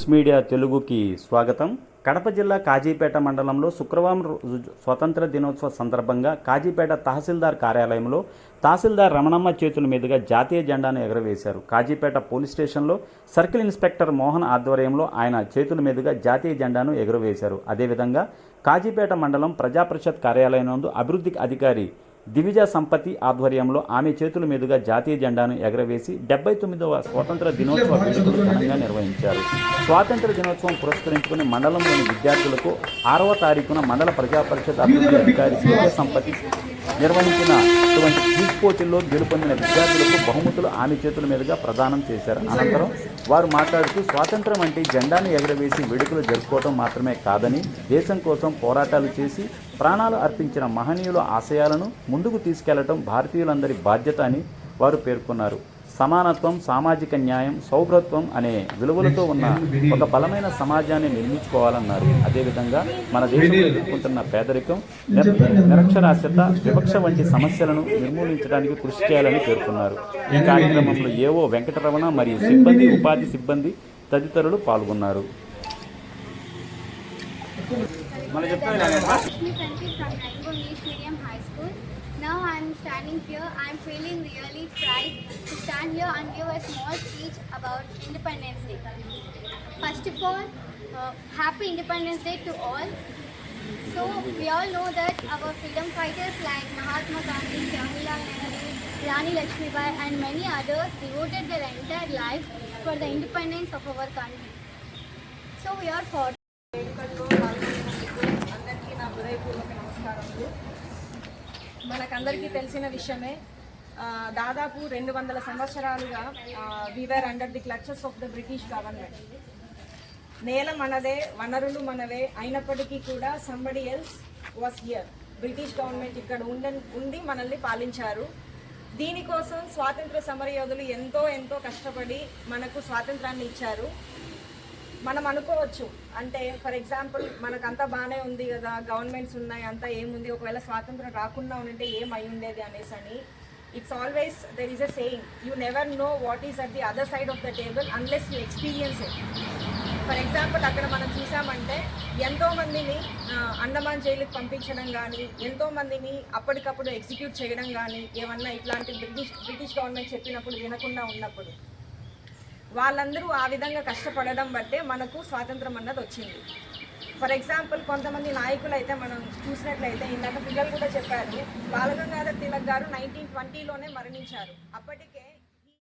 Pulse media తెలుగుకి స్వాగతం. కడప జిల్లా కాజీపేట మండలంలో శుక్రవారం స్వతంత్ర దినోత్సవ సందర్భంగా కాజీపేట తహసీల్దార్ కార్యాలయంలో తహసీల్దార్ రమణమ్మ చేతుల మీదుగా జాతీయ జెండాను ఎగురవేశారు. కాజీపేట పోలీస్ స్టేషన్లో సర్కిల్ ఇన్స్పెక్టర్ మోహన్ ఆధ్వర్యంలో ఆయన చేతుల మీదుగా జాతీయ జెండాను ఎగురవేశారు. అదేవిధంగా కాజీపేట మండలం ప్రజాపరిషత్ కార్యాలయం నందు అభివృద్ధి అధికారి దివిజ సంపతి ఆధ్వర్యంలో ఆమె చేతుల మీదుగా జాతీయ జెండాను ఎగరవేసి 79వ స్వాతంత్ర దినోత్సవ వేడుకలు ఘనంగా నిర్వహించారు. స్వాతంత్ర దినోత్సవం పురస్కరించుకుని మండలంలోని విద్యార్థులకు 6వ తారీఖున మండల ప్రజాపరిషత్ అభివృద్ధి అధికారి దివిజ సంపతి నిర్వహించిన ఇటువంటి క్విజ్ పోటీల్లో గెలుపొందిన విద్యార్థులకు బహుమతులు ఆమె చేతుల మీదుగా ప్రదానం చేశారు. అనంతరం వారు మాట్లాడుతూ స్వాతంత్రం అంటే జెండాను ఎగరవేసి వేడుకలు జరుపుకోవడం మాత్రమే కాదని, దేశం కోసం పోరాటాలు చేసి ప్రాణాలు అర్పించిన మహనీయుల ఆశయాలను ముందుకు తీసుకెళ్లడం భారతీయులందరి బాధ్యత అని వారు పేర్కొన్నారు. సమానత్వం, సామాజిక న్యాయం, సౌభ్రత్వం అనే విలువలతో ఉన్న ఒక బలమైన సమాజాన్ని నిర్మించుకోవాలన్నారు. అదేవిధంగా మన దేశంలో ఎదుర్కొంటున్న పేదరికం, నిరక్షరాస్యత, వివక్ష వంటి సమస్యలను నిర్మూలించడానికి కృషి చేయాలని పేర్కొన్నారు. ఈ కార్యక్రమంలో ఏవో వెంకటరమణ మరియు సిబ్బంది, ఉపాధి సిబ్బంది తదితరులు పాల్గొన్నారు. Now I am standing here. I am feeling really pride to stand here and give a small speech about Independence Day. First of all, happy Independence Day to all. So we all know that our freedom fighters like Mahatma Gandhi, Jawaharlal Nehru, Rani Lakshmibai and many others devoted their entire life for the independence of our country. So we are for మనకందరికీ తెలిసిన విషయమే. దాదాపు 200 సంవత్సరాలుగా we are under the clutches of the British government. నేల మనదే, వనరులు మనవే అయినప్పటికీ కూడా somebody else was here. British government ఇక్కడ ఉండి మనల్ని పాలించారు. దీనికోసం స్వాతంత్ర సమరయోధులు ఎంతో కష్టపడి మనకు స్వాతంత్రాన్ని ఇచ్చారు. మనం అనుకోవచ్చు, అంటే ఫర్ ఎగ్జాంపుల్ మనకంతా బాగానే ఉంది కదా, గవర్నమెంట్స్ ఉన్నాయి, అంతా ఏముంది, ఒకవేళ స్వాతంత్రం రాకుండా ఉంటే ఏం అయి ఉండేది అనేసి అని. It's always there is a saying, you never know what is at the other side of the table unless you experience it. For example అక్కడ మనం చూసామంటే ఎంతోమందిని అండమాన్ జైలుకి పంపించడం కానీ, ఎంతోమందిని అప్పటికప్పుడు ఎగ్జిక్యూట్ చేయడం కానీ, ఏమన్నా ఇట్లాంటి బ్రిటిష్ గవర్నమెంట్ చెప్పినప్పుడు వినకుండా ఉన్నప్పుడు వాళ్ళందరూ ఆ విధంగా కష్టపడడం బట్టే మనకు స్వాతంత్రం అన్నది వచ్చింది. ఫర్ ఎగ్జాంపుల్ కొంతమంది నాయకులు అయితే మనం చూసినట్లయితే, ఇందాక పిల్లలు కూడా చెప్పారు, బాలగంగాధర్ తిలక్ గారు 1920లోనే మరణించారు. అప్పటికే